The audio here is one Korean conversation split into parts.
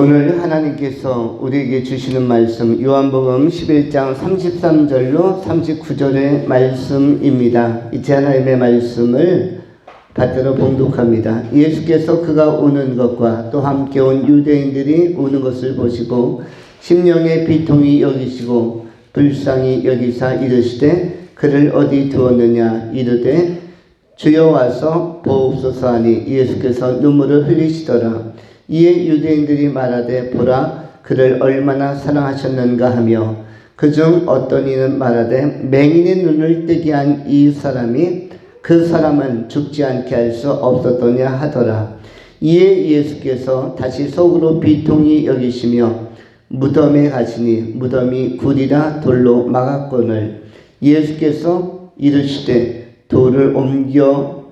오늘 하나님께서 우리에게 주시는 말씀 요한복음 11장 33절로 39절의 말씀입니다. 이제 하나님의 말씀을 받들어 봉독합니다. 예수께서 그가 우는 것과 또 함께 온 유대인들이 우는 것을 보시고 심령의 비통이 여기시고 불쌍히 여기사 이르시되 그를 어디 두었느냐 이르되 주여 와서 보옵소서 하니 예수께서 눈물을 흘리시더라. 이에 유대인들이 말하되 보라 그를 얼마나 사랑하셨는가 하며 그중 어떤 이는 말하되 맹인의 눈을 뜨게 한 이 사람이 그 사람은 죽지 않게 할 수 없었더냐 하더라. 이에 예수께서 다시 속으로 비통히 여기시며 무덤에 가시니 무덤이 굴이라 돌로 막았거늘 예수께서 이르시되 돌을 옮겨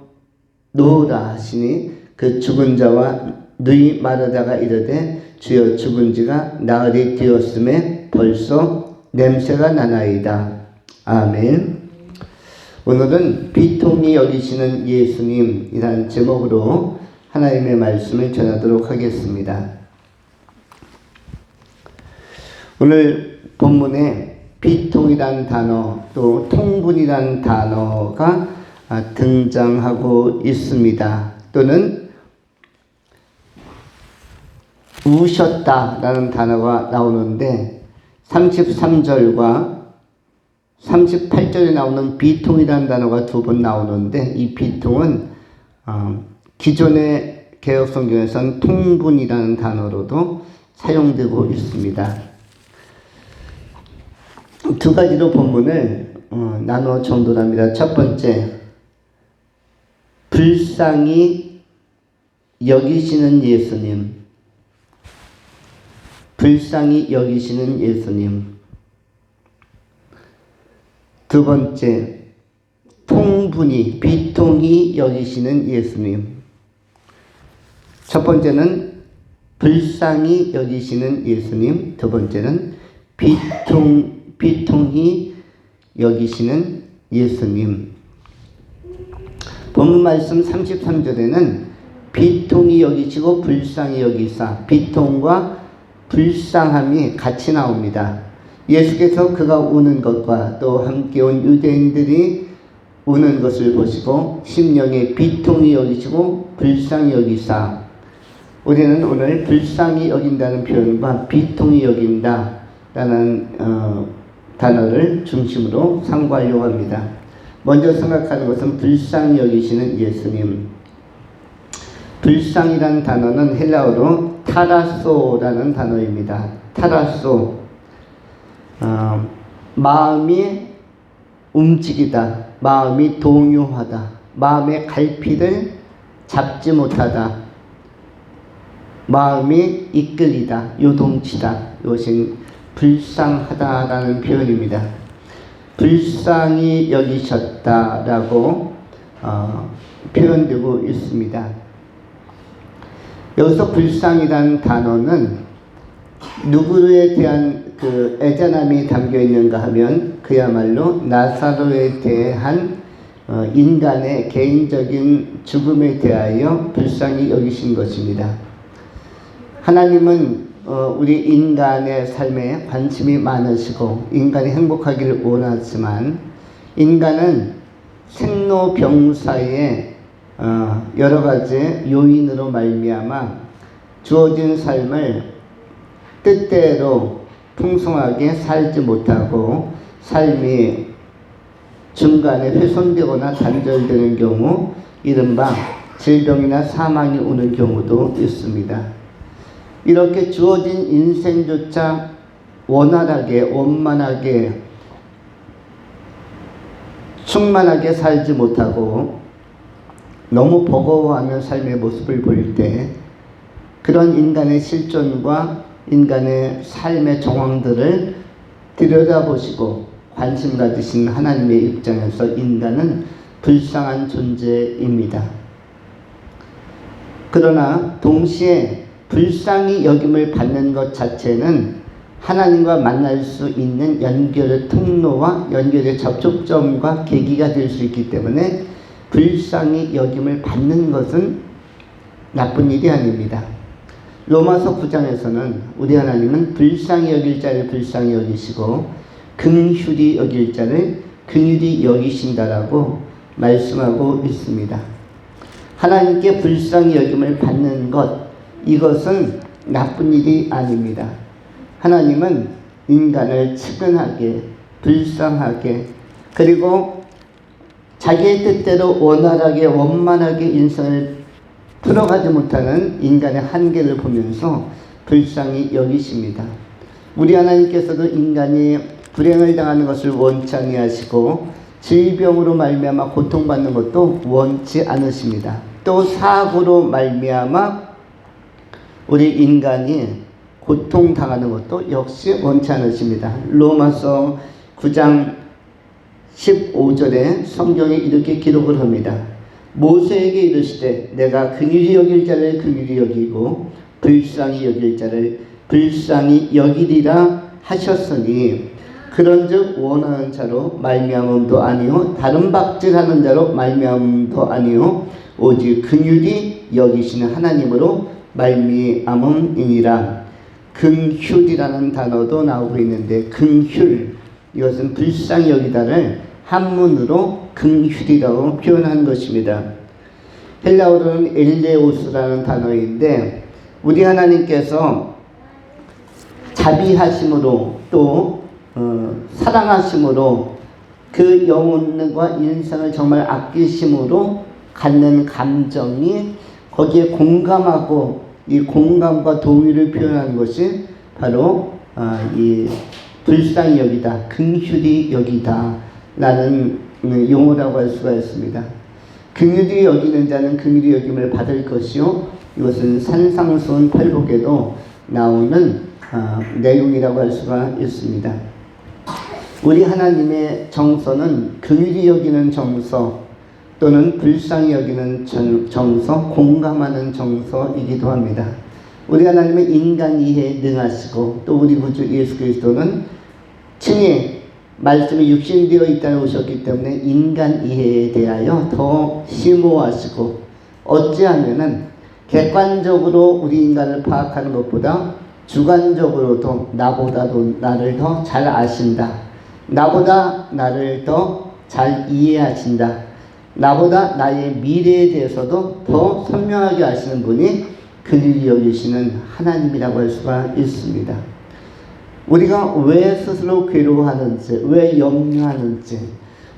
놓으라 하시니 그 죽은 자와 누이 마르다가 이르되 주여 죽은 지가 나흘이 되었음에 벌써 냄새가 나나이다. 아멘. 오늘은 비통히 여기시는 예수님이라는 제목으로 하나님의 말씀을 전하도록 하겠습니다. 오늘 본문에 비통이라는 단어 또 통분이라는 단어가 등장하고 있습니다. 또는 우셨다라는 단어가 나오는데 33절과 38절에 나오는 비통이라는 단어가 두 번 나오는데 이 비통은 기존의 개역성경에서는 통분이라는 단어로도 사용되고 있습니다. 두 가지로 본문을 나누어 정돈합니다. 첫 번째, 불쌍히 여기시는 예수님. 불쌍히 여기시는 예수님. 두 번째, 통분이 비통히 여기시는 예수님. 첫 번째는 불쌍히 여기시는 예수님. 두 번째는 비통히 여기시는 예수님. 본문 말씀 33절에는 비통히 여기시고 불쌍히 여기사, 비통과 불쌍함이 같이 나옵니다. 예수께서 그가 우는 것과 또 함께 온 유대인들이 우는 것을 보시고 심령에 비통히 여기시고 불쌍히 여기사. 우리는 오늘 불쌍히 여긴다는 표현과 비통히 여긴다라는 단어를 중심으로 상고하려고 합니다. 먼저 생각하는 것은 불쌍히 여기시는 예수님. 불쌍이라는 단어는 헬라어로 타라소라는 단어입니다. 타라소. 마음이 움직이다. 마음이 동요하다. 마음의 갈피를 잡지 못하다. 마음이 이끌리다. 요동치다. 이것이 불쌍하다라는 표현입니다. 불쌍히 여기셨다라고 표현되고 있습니다. 여기서 불쌍이라는 단어는 누구에 대한 그 애잔함이 담겨 있는가 하면 그야말로 나사로에 대한 인간의 개인적인 죽음에 대하여 불쌍히 여기신 것입니다. 하나님은 우리 인간의 삶에 관심이 많으시고 인간이 행복하기를 원하지만 인간은 생로병사의 여러 가지 요인으로 말미암아 주어진 삶을 뜻대로 풍성하게 살지 못하고 삶이 중간에 훼손되거나 단절되는 경우 이른바 질병이나 사망이 오는 경우도 있습니다. 이렇게 주어진 인생조차 원활하게 원만하게 충만하게 살지 못하고 너무 버거워하는 삶의 모습을 볼 때 그런 인간의 실존과 인간의 삶의 정황들을 들여다보시고 관심 가지신 하나님의 입장에서 인간은 불쌍한 존재입니다. 그러나 동시에 불쌍히 여김을 받는 것 자체는 하나님과 만날 수 있는 연결의 통로와 연결의 접촉점과 계기가 될 수 있기 때문에 불쌍히 여김을 받는 것은 나쁜 일이 아닙니다. 로마서 9장에서는 우리 하나님은 불쌍히 여길 자를 불쌍히 여기시고 긍휼히 여길 자를 긍휼히 여기신다라고 말씀하고 있습니다. 하나님께 불쌍히 여김을 받는 것, 이것은 나쁜 일이 아닙니다. 하나님은 인간을 측은하게, 불쌍하게, 그리고 자기의 뜻대로 원활하게, 원만하게 인생을 풀어가지 못하는 인간의 한계를 보면서 불쌍히 여기십니다. 우리 하나님께서도 인간이 불행을 당하는 것을 원치 아니하시고 질병으로 말미암아 고통받는 것도 원치 않으십니다. 또 사고로 말미암아 우리 인간이 고통당하는 것도 역시 원치 않으십니다. 로마서 9장 15절에 성경에 이렇게 기록을 합니다. 모세에게 이르시되 내가 긍휼히 여길 자를 긍휼히 여기고 불쌍히 여길 자를 불쌍히 여기리라 하셨으니 그런즉 원하는 자로 말미암음도 아니요 다른 박질하는 자로 말미암음도 아니요 오직 긍휼히 여기시는 하나님으로 말미암음이니라. 긍휼이라는 단어도 나오고 있는데 긍휼, 이것은 불쌍히 여기다를 한문으로 긍휼이라고 표현한 것입니다. 헬라어로는 엘레오스라는 단어인데 우리 하나님께서 자비하심으로 또 사랑하심으로 그 영혼과 인생을 정말 아끼심으로 갖는 감정이 거기에 공감하고 이 공감과 동의를 표현하는 것이 바로 이 불쌍히 여기다, 긍휼히 여기다 라는 용어라고 할 수가 있습니다. 긍휼히 여기는 자는 긍휼히 여김을 받을 것이요, 이것은 산상수훈 팔복에도 나오는 내용이라고 할 수가 있습니다. 우리 하나님의 정서는 긍휼히 여기는 정서 또는 불쌍히 여기는 정서, 공감하는 정서이기도 합니다. 우리 하나님은 인간 이해에 능하시고 또 우리 구주 예수 그리스도는 친히 말씀이 육신되어 있다고 오셨기 때문에 인간 이해에 대하여 더 심오하시고 어찌하면은 객관적으로 우리 인간을 파악하는 것보다 주관적으로도 나보다도 나를 더 잘 아신다. 나보다 나를 더 잘 이해하신다. 나보다 나의 미래에 대해서도 더 선명하게 아시는 분이 긍휼히 여기시는 하나님이라고 할 수가 있습니다. 우리가 왜 스스로 괴로워하는지, 왜 염려하는지,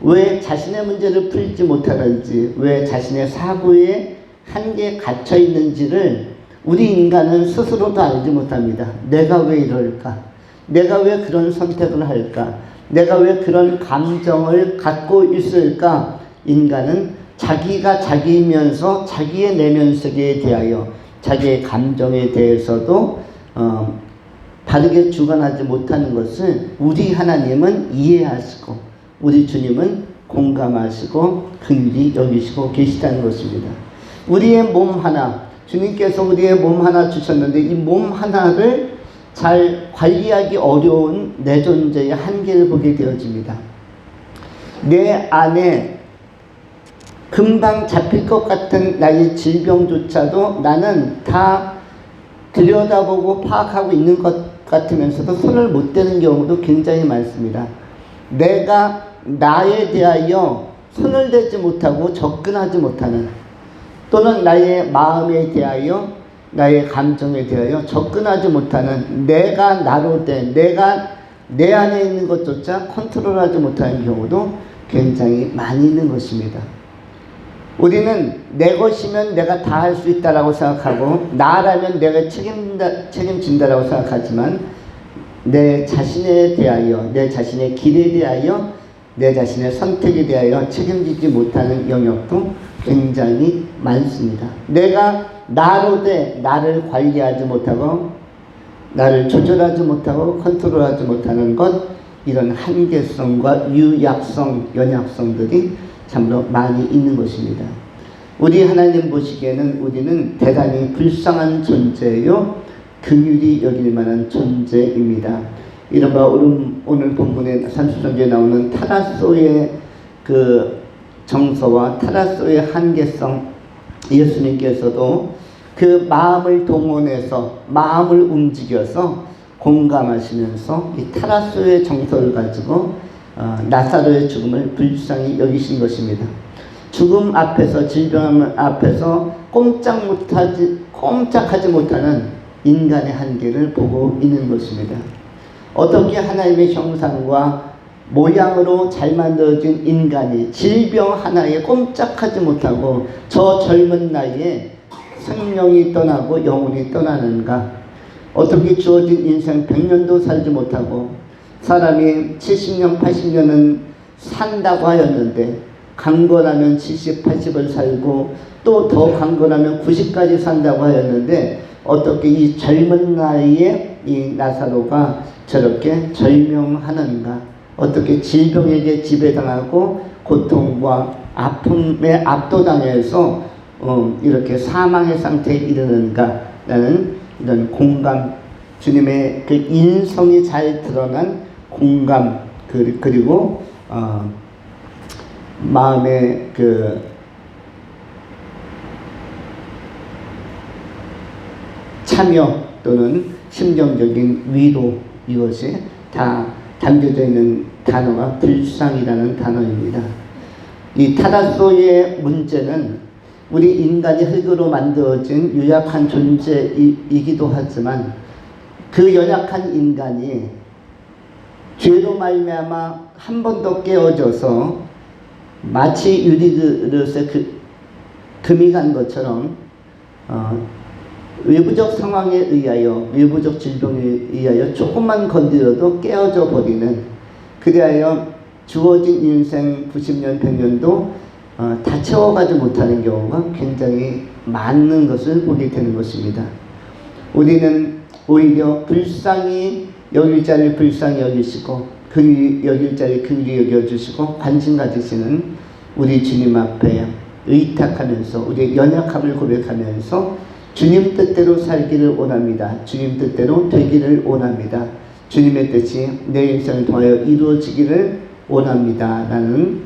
왜 자신의 문제를 풀지 못하는지, 왜 자신의 사고에 한계에 갇혀 있는지를 우리 인간은 스스로도 알지 못합니다. 내가 왜 이럴까? 내가 왜 그런 선택을 할까? 내가 왜 그런 감정을 갖고 있을까? 인간은 자기가 자기이면서 자기의 내면 세계에 대하여 자기의 감정에 대해서도 바르게 주관하지 못하는 것을 우리 하나님은 이해하시고 우리 주님은 공감하시고 긍휼히 여기시고 계시다는 것입니다. 우리의 몸 하나, 주님께서 우리의 몸 하나 주셨는데 이 몸 하나를 잘 관리하기 어려운 내 존재의 한계를 보게 되어집니다. 내 안에 금방 잡힐 것 같은 나의 질병조차도 나는 다 들여다보고 파악하고 있는 것 같으면서도 손을 못 대는 경우도 굉장히 많습니다. 내가 나에 대하여 손을 대지 못하고 접근하지 못하는, 또는 나의 마음에 대하여 나의 감정에 대하여 접근하지 못하는, 내가 나로 된, 내가 내 안에 있는 것조차 컨트롤하지 못하는 경우도 굉장히 많이 있는 것입니다. 우리는 내 것이면 내가 다 할 수 있다라고 생각하고 나라면 내가 책임진다라고 생각하지만 내 자신에 대하여, 내 자신의 길에 대하여, 내 자신의 선택에 대하여 책임지지 못하는 영역도 굉장히 많습니다. 내가 나로 돼 나를 관리하지 못하고 나를 조절하지 못하고 컨트롤하지 못하는 것, 이런 한계성과 유약성, 연약성들이 참으로 많이 있는 것입니다. 우리 하나님 보시기에는 우리는 대단히 불쌍한 존재요, 긍휼히 여길 만한 존재입니다. 이른바 오늘 본문의 30절에 나오는 타라소의 그 정서와 타라소의 한계성, 예수님께서도 그 마음을 동원해서 마음을 움직여서 공감하시면서 이 타라소의 정서를 가지고 나사로의 죽음을 불쌍히 여기신 것입니다. 죽음 앞에서, 질병 앞에서 꼼짝하지 못하는 인간의 한계를 보고 있는 것입니다. 어떻게 하나님의 형상과 모양으로 잘 만들어진 인간이 질병 하나에 꼼짝하지 못하고 저 젊은 나이에 생명이 떠나고 영혼이 떠나는가? 어떻게 주어진 인생 100년도 살지 못하고 사람이 70년, 80년은 산다고 하였는데 강건하면 70, 80을 살고 또 더 강건하면 90까지 산다고 하였는데 어떻게 이 젊은 나이에 이 나사로가 저렇게 절명하는가? 어떻게 질병에게 지배당하고 고통과 아픔에 압도당해서 이렇게 사망의 상태에 이르는가라는 이런 공감, 주님의 그 인성이 잘 드러난 공감, 그리고 마음의 그 참여 또는 심정적인 위로, 이것이 다 담겨져 있는 단어가 불쌍이라는 단어입니다. 이 타라소의 문제는 우리 인간이 흙으로 만들어진 유약한 존재이기도 하지만 그 연약한 인간이 죄로 말미암아 한 번 더 깨어져서 마치 유리그릇에 금이 간 것처럼 외부적 상황에 의하여, 외부적 질병에 의하여 조금만 건드려도 깨어져 버리는, 그리하여 주어진 인생 90년, 100년도 다 채워가지 못하는 경우가 굉장히 많은 것을 보게 되는 것입니다. 우리는 오히려 불쌍히 여길 자를 불쌍히 여기시고 긍휼히 여길 자를 긍휼히 여겨주시고 관심 가지시는 우리 주님 앞에 의탁하면서 우리의 연약함을 고백하면서 주님 뜻대로 살기를 원합니다. 주님 뜻대로 되기를 원합니다. 주님의 뜻이 내 인생을 통하여 이루어지기를 원합니다. 라는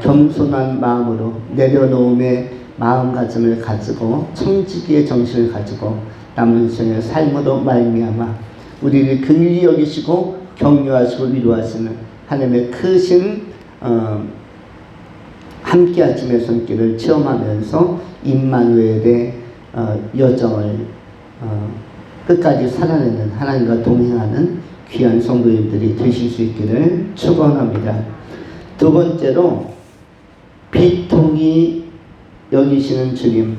겸손한 마음으로 내려놓음의 마음가짐을 가지고 청지기의 정신을 가지고 남은 인생의 삶으로 말미암아 우리를 긍휼히 여기시고 격려하시고 위로하시는 하나님의 크신 함께하심의 손길을 체험하면서 임마누엘의 여정을 끝까지 살아내는, 하나님과 동행하는 귀한 성도님들이 되실 수 있기를 축원합니다. 두 번째로 비통히 여기시는 주님,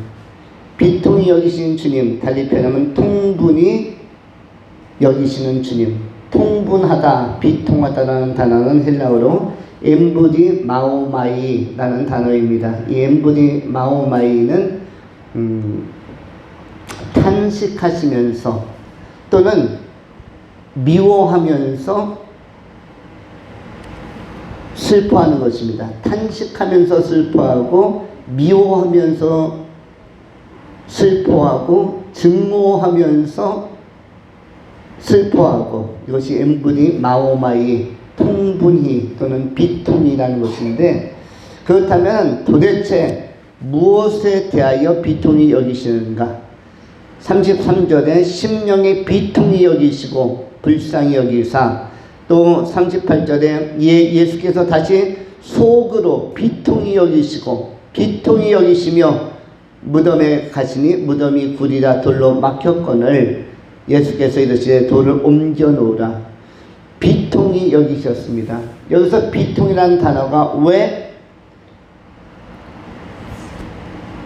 비통히 여기시는 주님, 달리 표현하면 통분히 여기시는 주님. 통분하다, 비통하다라는 단어는 헬라어로 엠부디 마오마이라는 단어입니다. 이 엠부디 마오마이는 탄식하시면서 또는 미워하면서 슬퍼하는 것입니다. 탄식하면서 슬퍼하고 미워하면서 슬퍼하고 증오하면서 슬퍼하고, 이것이 엠부디 마오마이, 통분히 또는 비통이라는 것인데, 그렇다면 도대체 무엇에 대하여 비통히 여기시는가? 33절에 심령의 비통히 여기시고 불쌍히 여기사, 또 38절에 예수께서 다시 속으로 비통히 여기시고 비통히 여기시며 무덤에 가시니 무덤이 굴이라 돌로 막혔거늘 예수께서 이르시되 돌을 옮겨 놓으라. 비통히 여기셨습니다. 여기서 비통이라는 단어가 왜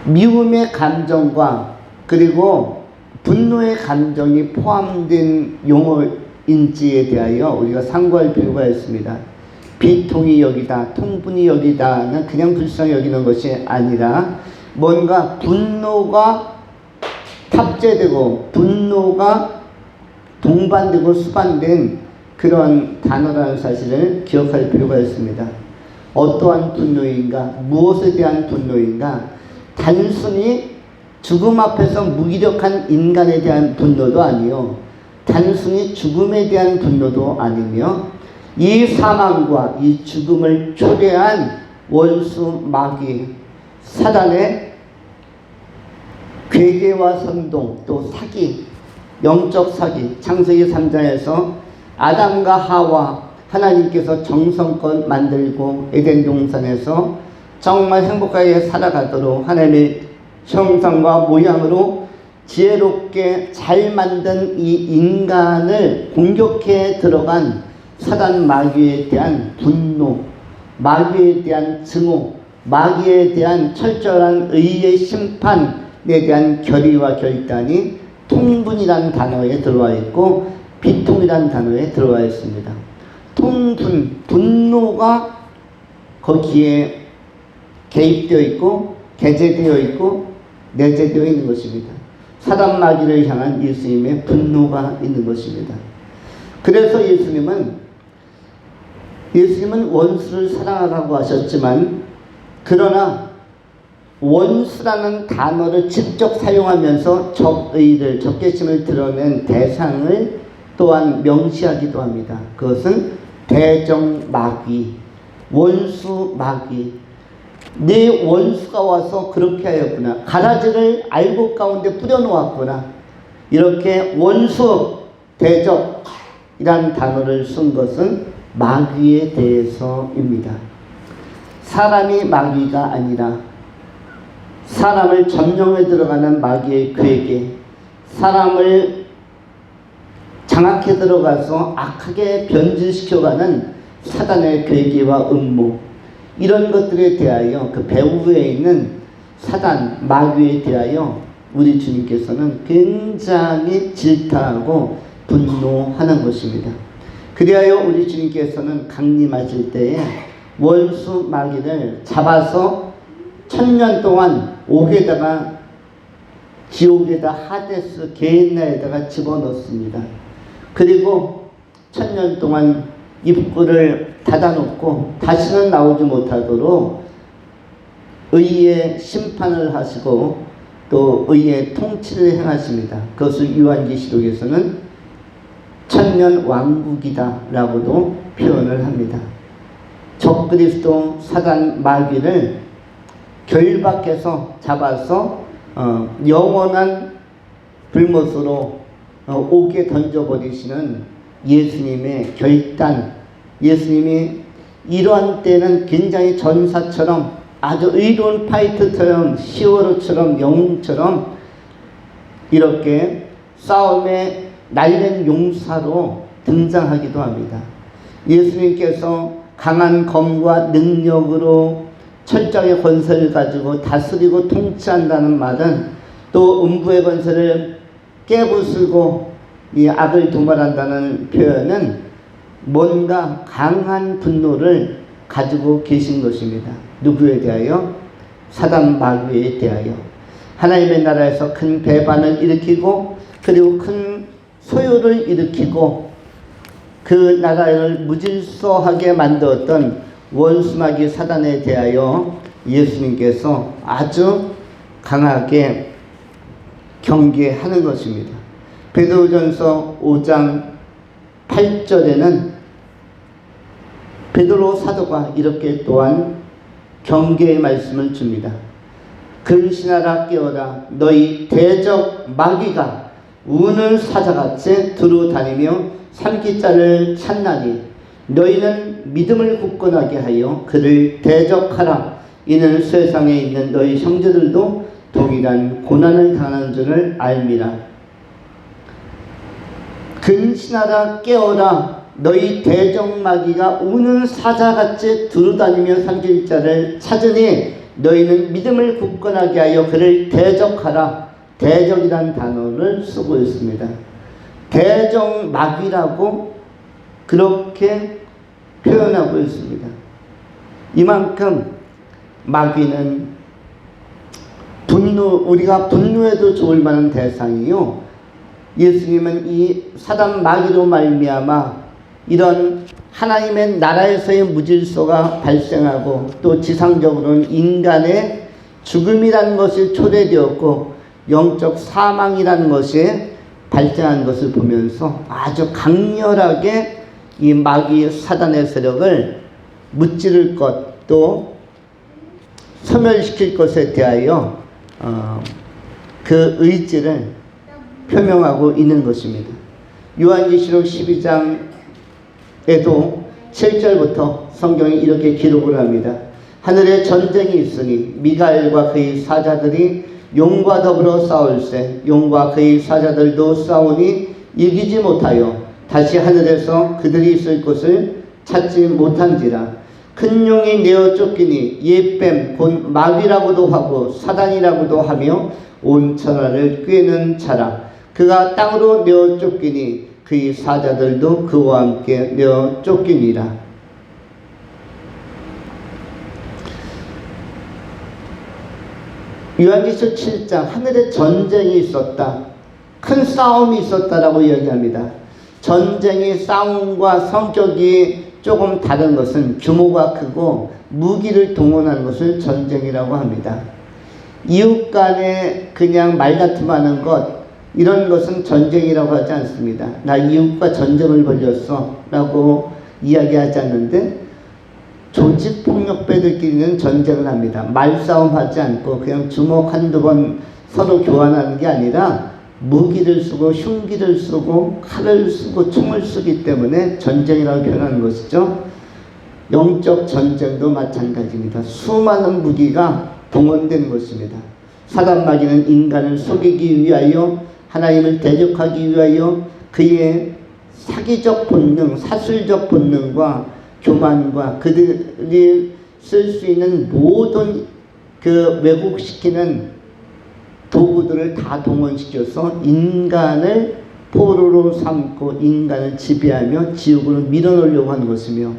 미움의 감정과 그리고 분노의 감정이 포함된 용어인지에 대하여 우리가 상고할 필요가 있습니다. 비통히 여기다, 통분히 여기다는 그냥 불쌍히 여기는 것이 아니라 뭔가 분노가 탑재되고 분노가 동반되고 수반된 그런 단어라는 사실을 기억할 필요가 있습니다. 어떠한 분노인가? 무엇에 대한 분노인가? 단순히 죽음 앞에서 무기력한 인간에 대한 분노도 아니요, 단순히 죽음에 대한 분노도 아니며 이 사망과 이 죽음을 초래한 원수 마귀 사단의 괴계와 선동, 또 사기, 영적 사기, 창세기 3장에서 아담과 하와 하나님께서 정성껏 만들고 에덴 동산에서 정말 행복하게 살아가도록 하나님의 형상과 모양으로 지혜롭게 잘 만든 이 인간을 공격해 들어간 사단 마귀에 대한 분노, 마귀에 대한 증오, 마귀에 대한 철저한 의의 심판에 대한 결의와 결단이 통분이라는 단어에 들어와 있고 비통이라는 단어에 들어와 있습니다. 통분, 분노가 거기에 개입되어 있고 게재되어 있고 내재되어 있는 것입니다. 사단 마귀를 향한 예수님의 분노가 있는 것입니다. 그래서 예수님은 원수를 사랑하라고 하셨지만, 그러나 원수라는 단어를 직접 사용하면서 적의를, 적개심을 드러낸 대상을 또한 명시하기도 합니다. 그것은 대적마귀, 원수마귀. 네 원수가 와서 그렇게 하였구나. 가라지를 알곡 가운데 뿌려놓았구나. 이렇게 원수, 대적이라는 단어를 쓴 것은 마귀에 대해서입니다. 사람이 마귀가 아니라 사람을 점령해 들어가는 마귀의 괴계, 사람을 장악해 들어가서 악하게 변질시켜가는 사단의 괴계와 음모, 이런 것들에 대하여 그 배후에 있는 사단, 마귀에 대하여 우리 주님께서는 굉장히 질타하고 분노하는 것입니다. 그리하여 우리 주님께서는 강림하실 때에 원수 마귀를 잡아서 1000년 동안 옥에다가, 지옥에다, 하데스 게헨나에다가 집어넣습니다. 그리고 1000년 동안 입구를 닫아놓고 다시는 나오지 못하도록 의의 심판을 하시고 또 의의 통치를 행하십니다. 그것을 요한계시록에서는 천년 왕국이다 라고도 표현을 합니다. 적그리스도 사단 마귀를 결박해서 잡아서 영원한 불못으로 옥에 던져버리시는 예수님의 결단, 예수님이 이러한 때는 굉장히 전사처럼, 아주 의로운 파이터처럼, 히어로처럼, 영웅처럼 이렇게 싸움에 날랜 용사로 등장하기도 합니다. 예수님께서 강한 검과 능력으로 철장의 권세를 가지고 다스리고 통치한다는 말은, 또 음부의 권세를 깨부수고 이 악을 도말한다는 표현은 뭔가 강한 분노를 가지고 계신 것입니다. 누구에 대하여? 사단 마귀에 대하여. 하나님의 나라에서 큰 배반을 일으키고 그리고 큰 소요를 일으키고 그 나라를 무질서하게 만들었던 원수마귀 사단에 대하여 예수님께서 아주 강하게 경계하는 것입니다. 베드로전서 5장 8절에는 베드로 사도가 이렇게 또한 경계의 말씀을 줍니다. 근신하라 깨어라, 너희 대적 마귀가 우는 사자같이 두루 다니며 삼키자를 찾나니 너희는 믿음을 굳건하게 하여 그를 대적하라. 이는 세상에 있는 너희 형제들도 동일한 고난을 당하는 줄을 알미라. 근신하라 깨어라, 너희 대적마귀가 우는 사자같이 두루다니며 삼킬 자를 찾으니 너희는 믿음을 굳건하게 하여 그를 대적하라. 대적이란 단어를 쓰고 있습니다. 대적마귀라고 그렇게 표현하고 있습니다. 이만큼 마귀는 우리가 분노해도 좋을 만한 대상이요, 예수님은 이 사단 마귀로 말미암아 이런 하나님의 나라에서의 무질서가 발생하고 또 지상적으로는 인간의 죽음이라는 것이 초래되었고 영적 사망이라는 것이 발생한 것을 보면서 아주 강렬하게 이 마귀 사단의 세력을 무찌를 것, 또 소멸시킬 것에 대하여 그 그 의지를 표명하고 있는 것입니다. 요한계시록 12장에도 7절부터 성경이 이렇게 기록을 합니다. 하늘에 전쟁이 있으니 미가엘과 그의 사자들이 용과 더불어 싸울세 용과 그의 사자들도 싸우니 이기지 못하여 다시 하늘에서 그들이 있을 곳을 찾지 못한지라. 큰 용이 내어 쫓기니 옛뱀 곧 마귀라고도 하고 사단이라고도 하며 온 천하를 꿰는 자라. 그가 땅으로 내어 쫓기니 그의 사자들도 그와 함께 내어 쫓기니라. 요한계시록 7장 하늘에 전쟁이 있었다. 큰 싸움이 있었다라고 이야기합니다. 전쟁의 싸움과 성격이 조금 다른 것은 규모가 크고 무기를 동원하는 것을 전쟁이라고 합니다. 이웃 간에 그냥 말다툼하는 것 이런 것은 전쟁이라고 하지 않습니다. 나 이웃과 전쟁을 벌였어 라고 이야기하지 않는데 조직폭력배들끼리는 전쟁을 합니다. 말싸움 하지 않고 그냥 주먹 한두 번 서로 교환하는 게 아니라 무기를 쓰고 흉기를 쓰고 칼을 쓰고 총을 쓰기 때문에 전쟁이라고 표현하는 것이죠. 영적 전쟁도 마찬가지입니다. 수많은 무기가 동원된 것입니다. 사단 마귀는 인간을 속이기 위하여 하나님을 대적하기 위하여 그의 사기적 본능, 사술적 본능과 교만과 그들이 쓸 수 있는 모든 그 왜곡시키는 도구들을 다 동원시켜서 인간을 포로로 삼고 인간을 지배하며 지옥으로 밀어넣으려고 하는 것이며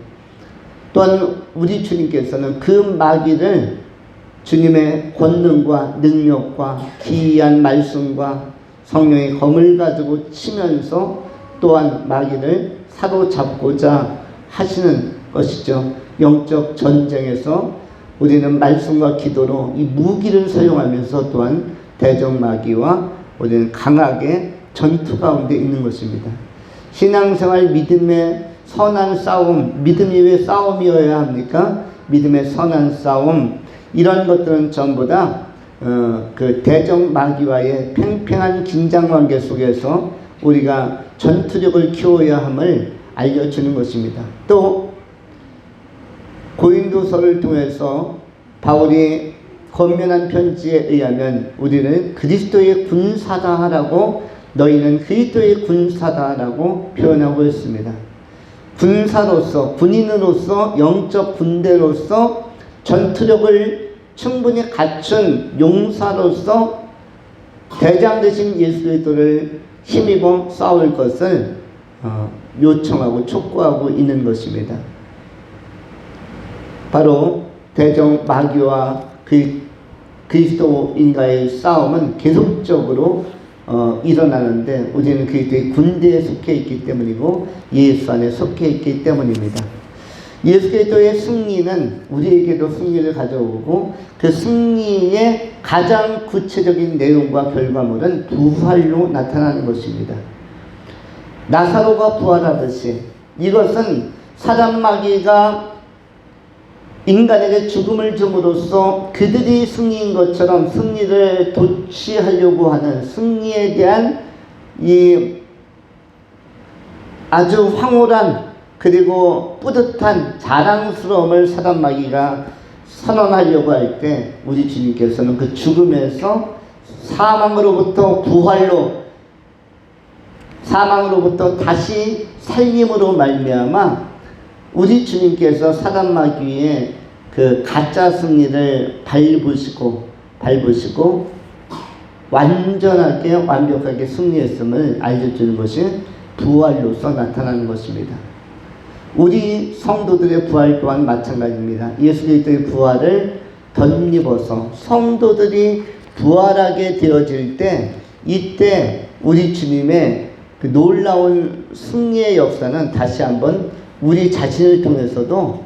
또한 우리 주님께서는 그 마귀를 주님의 권능과 능력과 기이한 말씀과 성령의 검을 가지고 치면서 또한 마귀를 사로잡고자 하시는 것이죠. 영적 전쟁에서 우리는 말씀과 기도로 이 무기를 사용하면서 또한 대적 마귀와 우리는 강하게 전투 가운데 있는 것입니다. 신앙생활 믿음의 선한 싸움, 믿음이 왜 싸움이어야 합니까? 믿음의 선한 싸움 이런 것들은 전부 다 그 대적 마귀와의 팽팽한 긴장 관계 속에서 우리가 전투력을 키워야 함을 알려주는 것입니다. 또 고린도서를 통해서 바울이 권면한 편지에 의하면 우리는 그리스도의 군사다라고 너희는 그리스도의 군사다라고 표현하고 있습니다. 군사로서 군인으로서 영적 군대로서 전투력을 충분히 갖춘 용사로서 대장 되신 예수 그리스도를 힘입어 싸울 것을 요청하고 촉구하고 있는 것입니다. 바로 대적 마귀와 그리스도인과의 싸움은 계속적으로 일어나는데 우리는 그리스도의 군대에 속해 있기 때문이고 예수 안에 속해 있기 때문입니다. 예수 그리스도의 승리는 우리에게도 승리를 가져오고 그 승리의 가장 구체적인 내용과 결과물은 부활로 나타나는 것입니다. 나사로가 부활하듯이 이것은 사단 마귀가 인간에게 죽음을 줌으로써 그들이 승리인 것처럼 승리를 도취하려고 하는 승리에 대한 이 아주 황홀한 그리고 뿌듯한 자랑스러움을 사단 마귀가 선언하려고 할 때 우리 주님께서는 그 죽음에서 사망으로부터 부활로 사망으로부터 다시 살림으로 말미암아 우리 주님께서 사단 마귀의 그 가짜 승리를 밟으시고 완전하게 완벽하게 승리했음을 알려주는 것이 부활로서 나타나는 것입니다. 우리 성도들의 부활 또한 마찬가지입니다. 예수 그리스도의 부활을 덧입어서 성도들이 부활하게 되어질 때 이때 우리 주님의 그 놀라운 승리의 역사는 다시 한번 우리 자신을 통해서도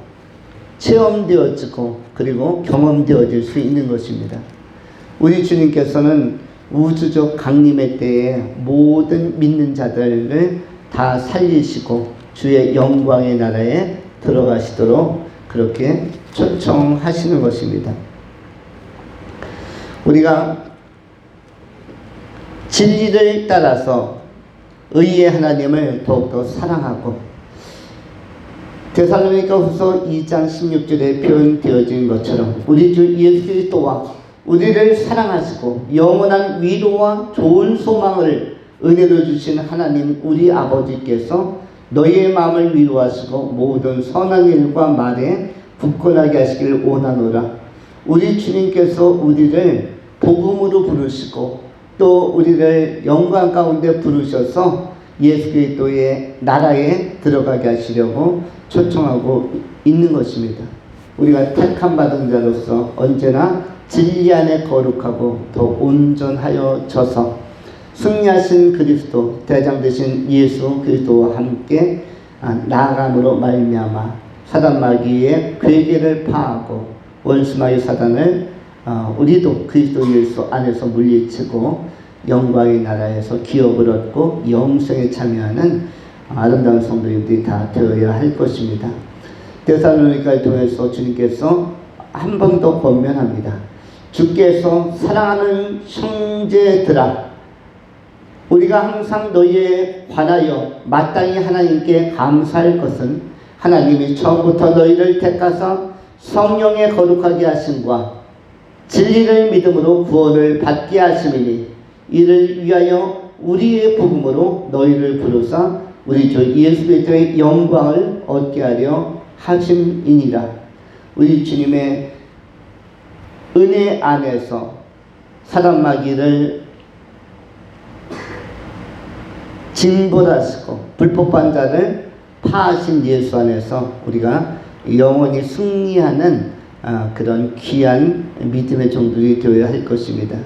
체험되어지고 그리고 경험되어질 수 있는 것입니다. 우리 주님께서는 우주적 강림의 때에 모든 믿는 자들을 다 살리시고 주의 영광의 나라에 들어가시도록 그렇게 초청하시는 것입니다. 우리가 진리를 따라서 의의 하나님을 더욱더 사랑하고 데살로니가후서 2장 16절에 표현되어진 것처럼 우리 주 예수 그리스도와 우리를 사랑하시고 영원한 위로와 좋은 소망을 은혜로 주신 하나님 우리 아버지께서 너희의 마음을 위로하시고 모든 선한 일과 말에 굳건하게 하시길 원하노라. 우리 주님께서 우리를 복음으로 부르시고 또 우리를 영광 가운데 부르셔서 예수 그리스도의 나라에 들어가게 하시려고 초청하고 있는 것입니다. 우리가 택함 받은 자로서 언제나 진리 안에 거룩하고 더 온전하여져서 승리하신 그리스도 대장 되신 예수 그리스도와 함께 나아감으로 말미암아 사단 마귀의 괴계를 파하고 원수 마귀 사단을 우리도 그리스도 예수 안에서 물리치고 영광의 나라에서 기업을 얻고 영생에 참여하는 아름다운 성도님들이 다 되어야 할 것입니다. 데살로니가를 통해서 주님께서 한 번 더 권면합니다. 주께서 사랑하는 형제들아, 우리가 항상 너희에 관하여 마땅히 하나님께 감사할 것은 하나님이 처음부터 너희를 택하사 성령에 거룩하게 하심과 진리를 믿음으로 구원을 받게 하심이니 이를 위하여 우리의 복음으로 너희를 부르사 우리 주 예수 그리스도의 영광을 얻게 하려 하심이니라. 우리 주님의 은혜 안에서 사단 마귀를 징벌하시고 불법한 자를 파하신 예수 안에서 우리가 영원히 승리하는 그런 귀한 믿음의 종들이 되어야 할 것입니다.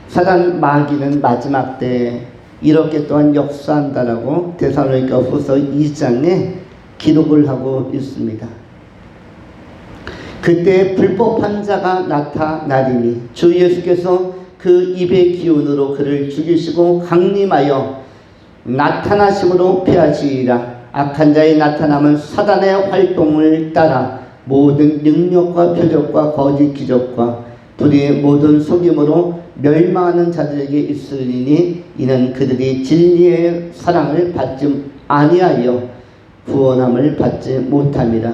사단 마귀는 마지막 때에 이렇게 또한 역사한다라고 데살로니가후서 2장에 기록을 하고 있습니다. 그때 불법한 자가 나타나리니 주 예수께서 그 입의 기운으로 그를 죽이시고 강림하여 나타나심으로 패하시리라. 악한 자의 나타남은 사단의 활동을 따라 모든 능력과 표적과 거짓 기적과 불의의 모든 속임으로 멸망하는 자들에게 있으리니 이는 그들이 진리의 사랑을 받지 아니하여 구원함을 받지 못함이라.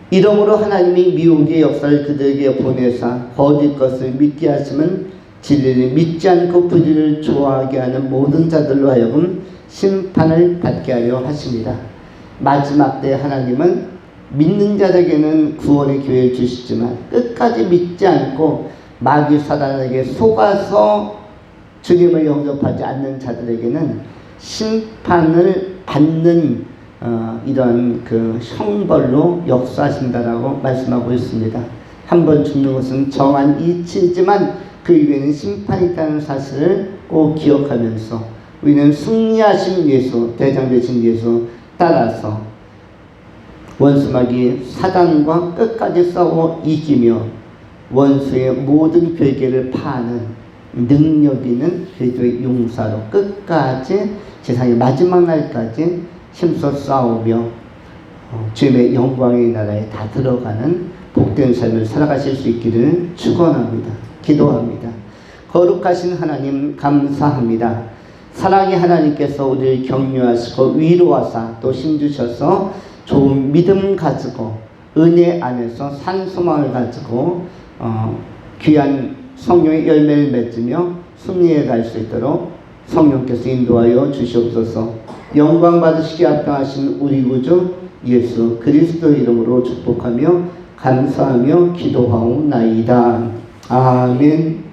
이러므로 하나님이 미혹의 역사를 그들에게 보내사 거짓 것을 믿게 하시면 진리를 믿지 않고 불의를 좋아하게 하는 모든 자들로 하여금 심판을 받게 하려 하십니다. 마지막 때 하나님은 믿는 자에게는 구원의 기회를 주시지만 끝까지 믿지 않고 마귀 사단에게 속아서 주님을 영접하지 않는 자들에게는 심판을 받는 이런 그 형벌로 역사하신다라고 말씀하고 있습니다. 한번 죽는 것은 정한 이치이지만 그 이후에는 심판이 있다는 사실을 꼭 기억하면서 우리는 승리하신 예수, 대장 되신 예수 따라서 원수 마귀 사단과 끝까지 싸워 이기며 원수의 모든 괴계를 파하는 능력 있는 그리스도의 용사로 끝까지 세상의 마지막 날까지 힘써 싸우며 주님의 영광의 나라에 다 들어가는 복된 삶을 살아가실 수 있기를 축원합니다. 기도합니다. 거룩하신 하나님 감사합니다. 사랑의 하나님께서 우리를 격려하시고 위로하사 또 힘주셔서 좋은 믿음 가지고 은혜 안에서 산 소망을 가지고 귀한 성령의 열매를 맺으며 승리에 갈 수 있도록 성령께서 인도하여 주시옵소서. 영광 받으시기 합당하신 우리 구주 예수 그리스도 이름으로 축복하며 감사하며 기도하옵나이다. 아멘.